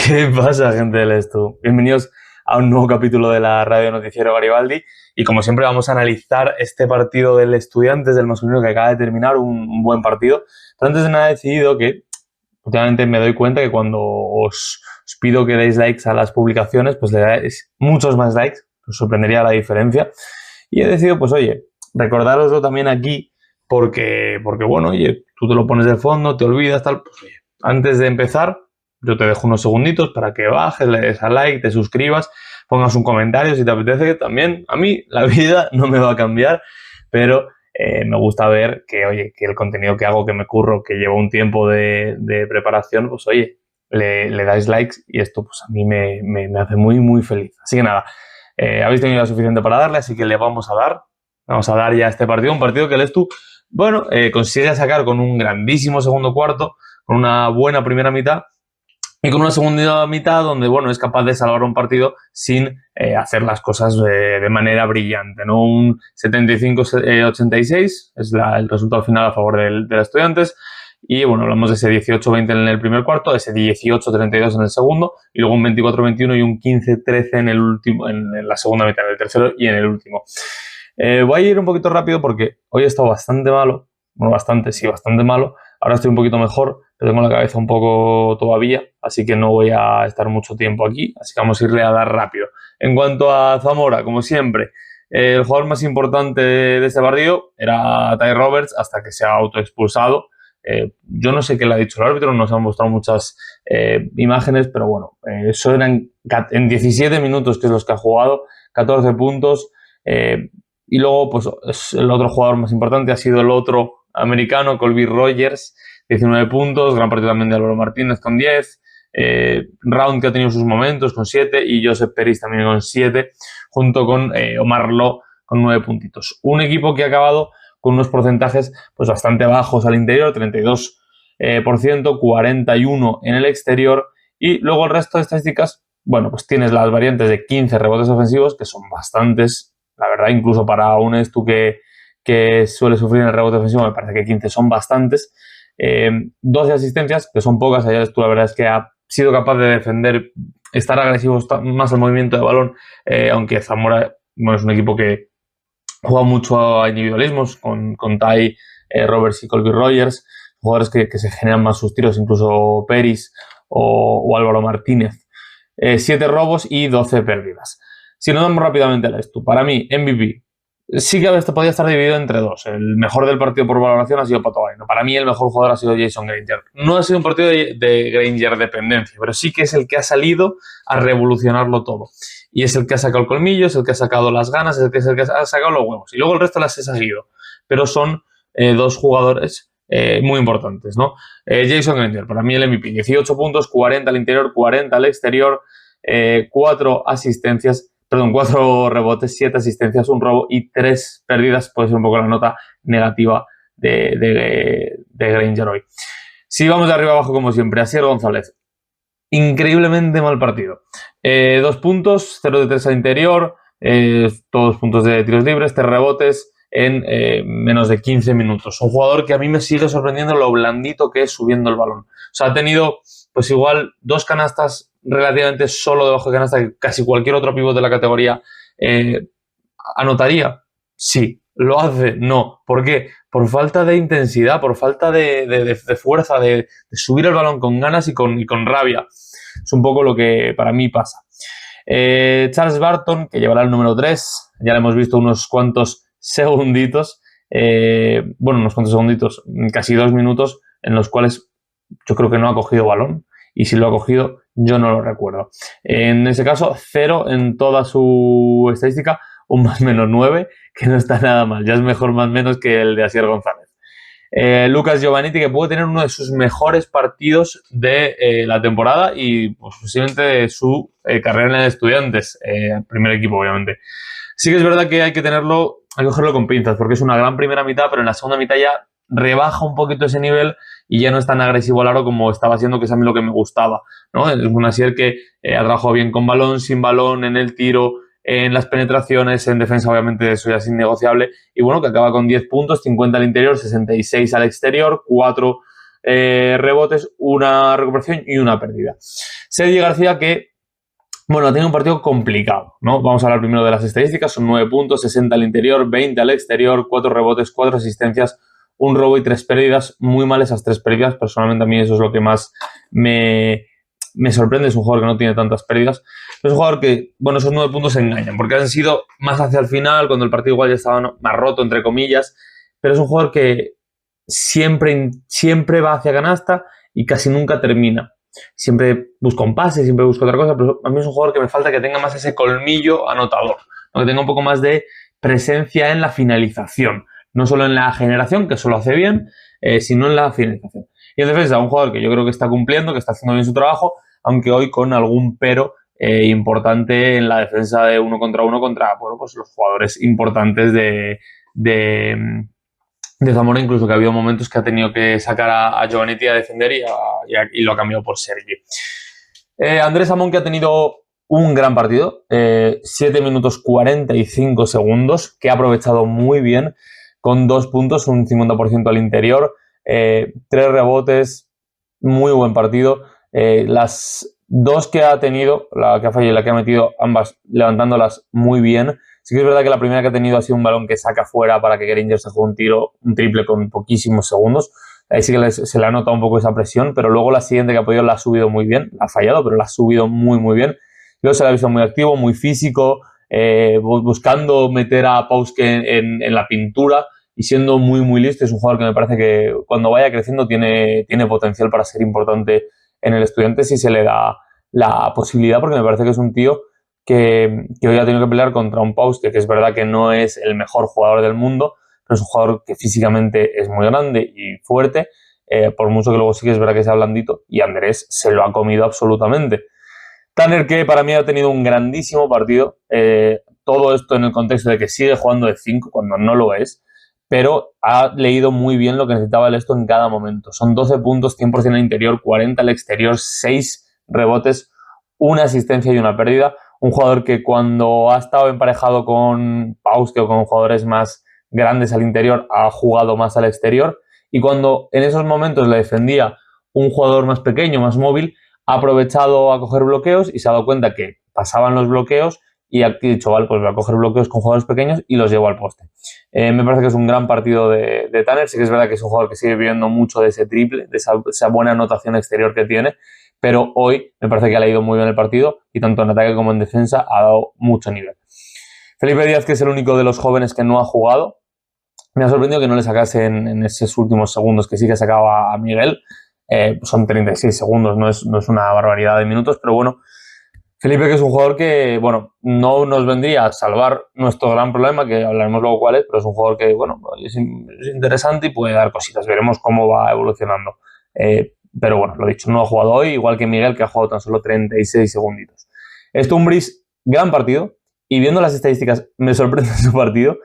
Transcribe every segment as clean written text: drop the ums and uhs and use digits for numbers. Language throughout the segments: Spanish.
¿Qué pasa, gente del Estu? Bienvenidos a un nuevo capítulo de la Radio Noticiero Garibaldi y como siempre vamos a analizar este partido del Estudiantes del masculino que acaba de terminar, un buen partido. Pero antes de nada he decidido que últimamente me doy cuenta que cuando os pido que deis likes a las publicaciones, pues le dais muchos más likes, os sorprendería la diferencia. Y he decidido, pues oye, recordároslo también aquí porque bueno, oye, tú te lo pones de fondo, te olvidas, tal, pues oye, antes de empezar, yo te dejo unos segunditos para que bajes, le des a like, te suscribas, pongas un comentario si te apetece. También a mí la vida no me va a cambiar, pero me gusta ver que, oye, que el contenido que hago, que me curro, que lleva un tiempo de preparación, pues oye, le dais likes y esto pues a mí me hace muy, muy feliz. Así que nada, habéis tenido lo suficiente para darle, así que le vamos a dar ya este partido, un partido que el Estu, bueno, consigue sacar con un grandísimo segundo cuarto, con una buena primera mitad, y con una segunda mitad donde, bueno, es capaz de salvar un partido sin hacer las cosas de manera brillante, ¿no? Un 75-86 es el resultado final a favor del Estudiantes. Y, bueno, hablamos de ese 18-20 en el primer cuarto, de ese 18-32 en el segundo, y luego un 24-21 y un 15-13 en el último, en la segunda mitad, en el tercero y en el último. Voy a ir un poquito rápido porque hoy he estado bastante malo. Bueno, bastante malo. Ahora estoy un poquito mejor, pero tengo la cabeza un poco todavía, así que no voy a estar mucho tiempo aquí, así que vamos a irle a dar rápido. En cuanto a Zamora, como siempre, el jugador más importante de este partido era Ty Roberts hasta que se ha autoexpulsado. Yo no sé qué le ha dicho el árbitro, nos han mostrado muchas imágenes, pero bueno, eso eran en 17 minutos, que es los que ha jugado, 14 puntos, y luego pues el otro jugador más importante ha sido el otro americano, Colby Rogers, 19 puntos, gran partido también de Álvaro Martínez con 10, Round que ha tenido sus momentos con 7 y Joseph Peris también con 7, junto con Omar Lo con 9 puntitos. Un equipo que ha acabado con unos porcentajes pues bastante bajos al interior, 32%, 41% en el exterior, y luego el resto de estadísticas, bueno, pues tienes las variantes de 15 rebotes ofensivos, que son bastantes, la verdad, incluso para un Estu que suele sufrir en el rebote ofensivo, me parece que 15 son bastantes. 12 asistencias, que son pocas. Ayer Estu, la verdad es que ha sido capaz de defender, estar agresivo más al movimiento de balón, aunque Zamora, bueno, es un equipo que juega mucho a individualismos, con Ty Roberts y Colby Rogers, jugadores que se generan más sus tiros, incluso Peris o Álvaro Martínez. 7 robos y 12 pérdidas. Si nos damos rápidamente al Estu, para mí, MVP, sí que esto podía estar dividido entre dos. El mejor del partido por valoración ha sido Pato Baino. Para mí el mejor jugador ha sido Jason Granger. No ha sido un partido de Granger dependencia, pero sí que es el que ha salido a revolucionarlo todo. Y es el que ha sacado el colmillo, es el que ha sacado las ganas, es el que ha sacado los huevos. Y luego el resto las he seguido. Pero son dos jugadores muy importantes, ¿no? Jason Granger, para mí el MVP. 18 puntos, 40 al interior, 40 al exterior, 4 rebotes, 7 asistencias, 1 robo y 3 pérdidas. Puede ser un poco la nota negativa de Granger hoy. Si vamos de arriba abajo, como siempre, Asier González. Increíblemente mal partido. 2 puntos, 0 de 3 al interior, todos puntos de tiros libres, 3 rebotes en menos de 15 minutos. Un jugador que a mí me sigue sorprendiendo lo blandito que es subiendo el balón. O sea, ha tenido pues igual 2 canastas relativamente solo debajo de canasta que casi cualquier otro pívot de la categoría anotaría. Sí. ¿Lo hace? No. ¿Por qué? Por falta de intensidad, por falta de fuerza, de subir el balón con ganas y con rabia. Es un poco lo que para mí pasa. Charles Barton, que llevará el número 3, ya le hemos visto unos cuantos segunditos, casi 2 minutos, en los cuales yo creo que no ha cogido balón, y si lo ha cogido, yo no lo recuerdo. En ese caso, 0 en toda su estadística, un +/-9, que no está nada mal, ya es mejor +/- que el de Asier González. Lucas Giovannitti, que puede tener uno de sus mejores partidos de la temporada y pues, posiblemente de su carrera en Estudiantes, primer equipo, obviamente. Sí que es verdad que hay que cogerlo con pinzas, porque es una gran primera mitad, pero en la segunda mitad ya rebaja un poquito ese nivel y ya no es tan agresivo al aro como estaba siendo, que es a mí lo que me gustaba, ¿no? Es un Asier que ha trabajado bien con balón, sin balón, en el tiro, en las penetraciones, en defensa obviamente eso ya es innegociable, y bueno, que acaba con 10 puntos, 50 al interior, 66 al exterior, 4 rebotes, una recuperación y una pérdida. Sergi García que, bueno, ha tenido un partido complicado, ¿no? Vamos a hablar primero de las estadísticas. Son 9 puntos, 60 al interior, 20 al exterior, 4 rebotes, 4 asistencias, 1 robo y 3 pérdidas. Muy mal esas 3 pérdidas. Personalmente a mí eso es lo que más me sorprende. Es un jugador que no tiene tantas pérdidas. Es un jugador que, bueno, esos 9 puntos se engañan, porque han sido más hacia el final, cuando el partido igual ya estaba más roto, entre comillas. Pero es un jugador que siempre va hacia canasta y casi nunca termina. Siempre busca un pase, siempre busca otra cosa, pero a mí es un jugador que me falta que tenga más ese colmillo anotador, ¿no? Que tenga un poco más de presencia en la finalización, no solo en la generación, que eso lo hace bien, sino en la finalización. Y en defensa, un jugador que yo creo que está cumpliendo, que está haciendo bien su trabajo, aunque hoy con algún pero importante en la defensa de uno contra, bueno, pues los jugadores importantes de Zamora, incluso que ha habido momentos que ha tenido que sacar a Giovanetti a defender y lo ha cambiado por Sergi. Andrés Amón, que ha tenido un gran partido, 7 minutos 45 segundos, que ha aprovechado muy bien, con 2 puntos, un 50% al interior, 3 rebotes, muy buen partido. Las 2 que ha tenido, la que ha fallado y la que ha metido, ambas levantándolas muy bien. Sí que es verdad que la primera que ha tenido ha sido un balón que saca fuera para que Granger se juegue un triple con poquísimos segundos. Ahí sí que se le ha notado un poco esa presión, pero luego la siguiente que ha podido la ha subido muy bien. La ha fallado, pero la ha subido muy, muy bien. Luego se le ha visto muy activo, muy físico, buscando meter a Pauske en la pintura y siendo muy, muy listo. Es un jugador que me parece que cuando vaya creciendo tiene potencial para ser importante en el Estudiantes si se le da la posibilidad, porque me parece que es un tío que hoy ha tenido que pelear contra un Pauske, que es verdad que no es el mejor jugador del mundo, pero es un jugador que físicamente es muy grande y fuerte, por mucho que luego sí que es verdad que sea blandito, y Andrés se lo ha comido absolutamente. Tanner, que para mí ha tenido un grandísimo partido, todo esto en el contexto de que sigue jugando de 5 cuando no lo es, pero ha leído muy bien lo que necesitaba el esto en cada momento. Son 12 puntos, 100% al interior, 40 al exterior, 6 rebotes, una asistencia y una pérdida. Un jugador que cuando ha estado emparejado con Pauske o con jugadores más grandes al interior, ha jugado más al exterior. Y cuando en esos momentos le defendía un jugador más pequeño, más móvil, ha aprovechado a coger bloqueos y se ha dado cuenta que pasaban los bloqueos y ha dicho, vale, pues voy a coger bloqueos con jugadores pequeños y los llevo al poste. Me parece que es un gran partido de Tanner. Sí que es verdad que es un jugador que sigue viviendo mucho de ese triple, de esa buena anotación exterior que tiene, pero hoy me parece que ha leído muy bien el partido y tanto en ataque como en defensa ha dado mucho nivel. Felipe Díaz, que es el único de los jóvenes que no ha jugado, me ha sorprendido que no le sacase en esos últimos segundos que sí que sacaba a Miguel. Son 36 segundos, no es una barbaridad de minutos, pero bueno, Felipe, que es un jugador que, bueno, no nos vendría a salvar nuestro gran problema, que hablaremos luego cuál es, pero es un jugador que, bueno, es interesante y puede dar cositas. Veremos cómo va evolucionando. Pero bueno, lo dicho, no ha jugado hoy, igual que Miguel, que ha jugado tan solo 36 segunditos. Stumbris, gran partido, y viendo las estadísticas me sorprende su partido,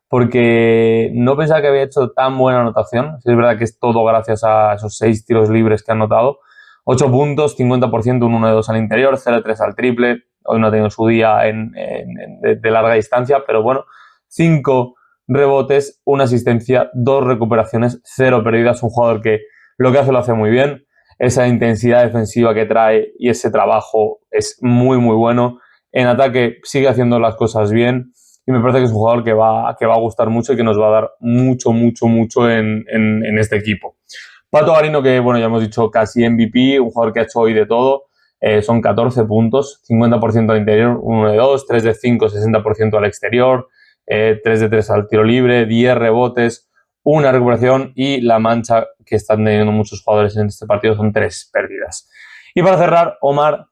porque no pensaba que había hecho tan buena anotación. Es verdad que es todo gracias a esos 6 tiros libres que ha anotado. 8 puntos, 50%, un 1 de 2 al interior, 0 de 3 al triple. Hoy no ha tenido su día de larga distancia, pero bueno, 5 rebotes, 1 asistencia, 2 recuperaciones, 0 pérdidas. Un jugador que lo que hace lo hace muy bien. Esa intensidad defensiva que trae y ese trabajo es muy, muy bueno. En ataque sigue haciendo las cosas bien y me parece que es un jugador que va a gustar mucho y que nos va a dar mucho, mucho, mucho en este equipo. Pato Garino, que bueno, ya hemos dicho casi MVP, un jugador que ha hecho hoy de todo. Son 14 puntos, 50% al interior, 1 de 2, 3 de 5, 60% al exterior, 3 de 3 al tiro libre, 10 rebotes, 1 recuperación y la mancha que están teniendo muchos jugadores en este partido son 3 pérdidas. Y para cerrar, Omar,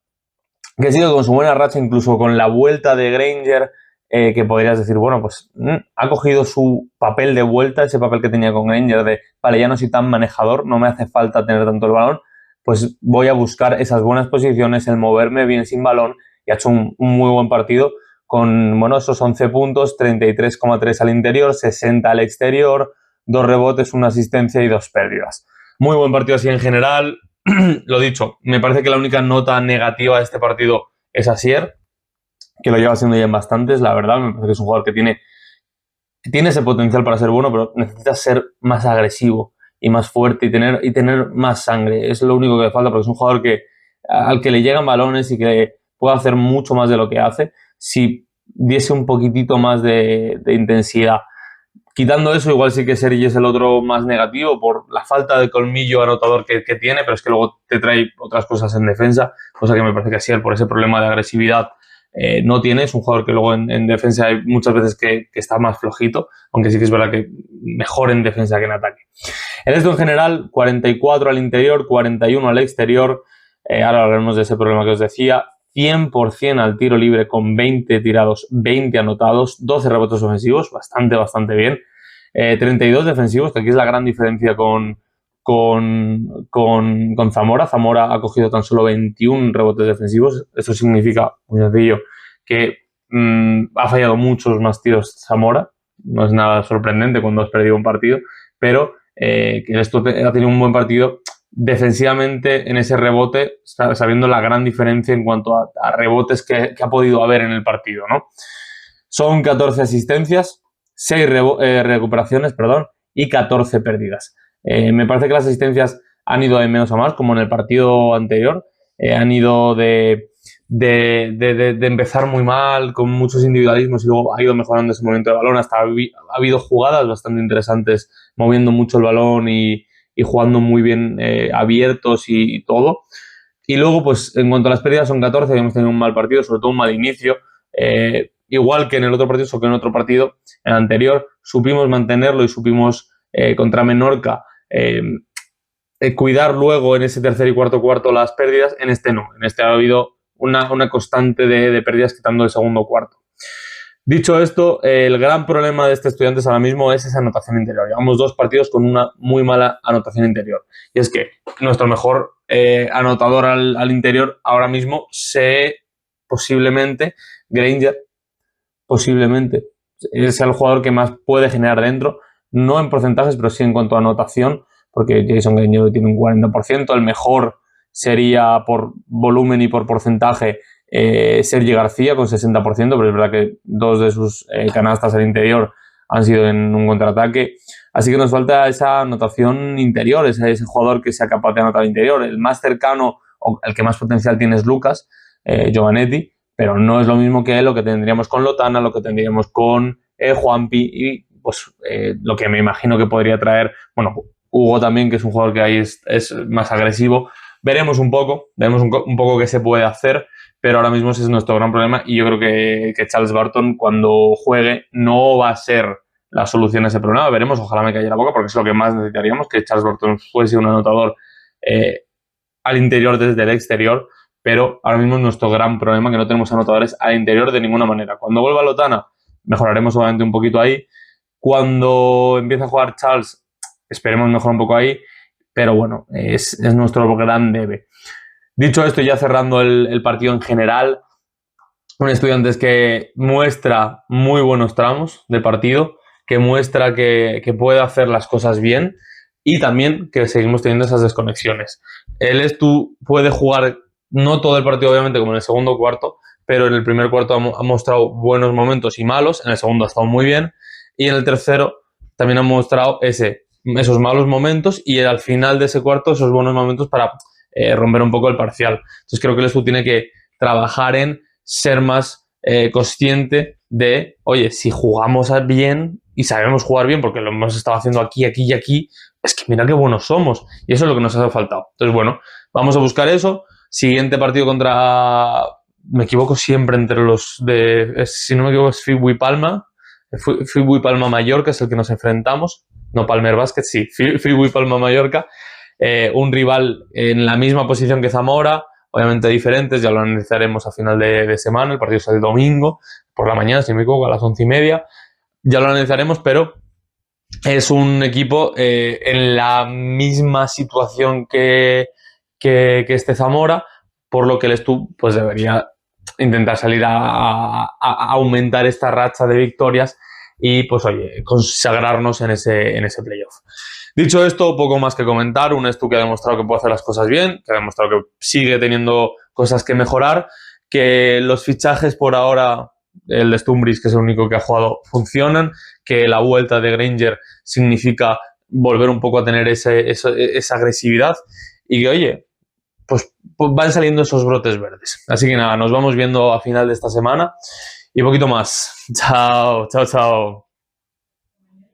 que sigue con su buena racha, incluso con la vuelta de Granger, que podrías decir, bueno, pues ha cogido su papel de vuelta, ese papel que tenía con Granger de, vale, ya no soy tan manejador, no me hace falta tener tanto el balón, pues voy a buscar esas buenas posiciones, el moverme bien sin balón, y ha hecho un muy buen partido con, bueno, esos 11 puntos, 33,3 al interior, 60 al exterior, 2 rebotes, 1 asistencia y 2 pérdidas. Muy buen partido así en general. Lo dicho, me parece que la única nota negativa de este partido es Asier, que lo lleva haciendo ya en bastantes, la verdad. Me parece que es un jugador que tiene ese potencial para ser bueno, pero necesita ser más agresivo y más fuerte y tener más sangre. Es lo único que le falta, porque es un jugador que al que le llegan balones y que puede hacer mucho más de lo que hace si diese un poquitito más de intensidad. Quitando eso, igual sí que Sergi es el otro más negativo por la falta de colmillo anotador que tiene, pero es que luego te trae otras cosas en defensa, cosa que me parece que sí, por ese problema de agresividad no tiene. Es un jugador que luego en defensa hay muchas veces que está más flojito, aunque sí que es verdad que mejor en defensa que en ataque. El resto en general, 44 al interior, 41 al exterior. Ahora hablaremos de ese problema que os decía. 100% al tiro libre con 20 tirados, 20 anotados, 12 rebotes ofensivos, bastante bien. 32 defensivos, que aquí es la gran diferencia con Zamora. Zamora ha cogido tan solo 21 rebotes defensivos. Eso significa, muy sencillo, que ha fallado muchos más tiros Zamora. No es nada sorprendente cuando has perdido un partido, pero que esto ha tenido un buen partido defensivamente en ese rebote, sabiendo la gran diferencia en cuanto a rebotes que ha podido haber en el partido, ¿no? Son 14 asistencias, 6 recuperaciones, y 14 pérdidas. Me parece que las asistencias han ido de menos a más, como en el partido anterior. Han ido de empezar muy mal, con muchos individualismos, y luego ha ido mejorando ese movimiento de balón. Hasta ha habido jugadas bastante interesantes, moviendo mucho el balón y jugando muy bien abiertos y todo. Y luego, pues en cuanto a las pérdidas, son 14, hemos tenido un mal partido, sobre todo un mal inicio. Igual que en el otro partido, o que en otro partido, en el anterior, supimos mantenerlo y supimos contra Menorca cuidar luego en ese tercer y cuarto las pérdidas. En este no, en este ha habido una constante de pérdidas quitando el segundo cuarto. Dicho esto, el gran problema de este Estudiantes ahora mismo es esa anotación interior. Llevamos 2 partidos con una muy mala anotación interior. Y es que nuestro mejor anotador al interior ahora mismo posiblemente Granger, posiblemente es el jugador que más puede generar dentro, no en porcentajes, pero sí en cuanto a anotación, porque Jason Granger tiene un 40%, el mejor sería por volumen y por porcentaje Sergi García con 60%, pero es verdad que 2 de sus canastas al interior han sido en un contraataque. Así que nos falta esa anotación interior, ese jugador que sea capaz de anotar al interior. El más cercano, o el que más potencial tiene, es Lucas Giovanetti, pero no es lo mismo que lo que tendríamos con Lotana, lo que tendríamos con Juanpi y pues lo que me imagino que podría traer, bueno, Hugo también, que es un jugador que ahí es más agresivo. Veremos un poco qué se puede hacer, pero ahora mismo ese es nuestro gran problema y yo creo que Charles Barton, cuando juegue, no va a ser la solución a ese problema. Veremos, ojalá me calle la boca, porque es lo que más necesitaríamos, que Charles Barton fuese un anotador al interior desde el exterior, pero ahora mismo es nuestro gran problema, que no tenemos anotadores al interior de ninguna manera. Cuando vuelva Lotana, mejoraremos obviamente un poquito ahí. Cuando empiece a jugar Charles, esperemos mejorar un poco ahí, pero bueno, es nuestro gran debe. Dicho esto, ya cerrando el partido en general, un Estudiantes que muestra muy buenos tramos de partido, que muestra que puede hacer las cosas bien y también que seguimos teniendo esas desconexiones. El Estu puede jugar no todo el partido, obviamente, como en el segundo cuarto, pero en el primer cuarto ha mostrado buenos momentos y malos, en el segundo ha estado muy bien y en el tercero también ha mostrado esos malos momentos y al final de ese cuarto esos buenos momentos para romper un poco el parcial. Entonces creo que el Estu tiene que trabajar en ser más consciente de, oye, si jugamos bien y sabemos jugar bien, porque lo hemos estado haciendo aquí y aquí, es que mira qué buenos somos. Y eso es lo que nos ha faltado. Entonces, bueno, vamos a buscar eso. Siguiente partido contra... Me equivoco siempre entre los de... Si no me equivoco, es FIBU y Palma. FIBU y Palma Mallorca es el que nos enfrentamos. No Palmer Basket, sí. FIBU y Palma Mallorca. Un rival en la misma posición que Zamora, obviamente diferentes, ya lo analizaremos a final de semana. El partido es el domingo, por la mañana, si no me equivoco, a las 11:30. Ya lo analizaremos, pero es un equipo en la misma situación que este Zamora, por lo que el Estu pues debería intentar salir a aumentar esta racha de victorias y pues oye, consagrarnos en ese playoff. Dicho esto, poco más que comentar. Un Estu que ha demostrado que puede hacer las cosas bien, que ha demostrado que sigue teniendo cosas que mejorar, que los fichajes por ahora, el de Stumbris, que es el único que ha jugado, funcionan, que la vuelta de Granger significa volver un poco a tener esa agresividad y que, oye, pues pues, van saliendo esos brotes verdes. Así que nada, nos vamos viendo a final de esta semana y poquito más. Chao, chao, chao.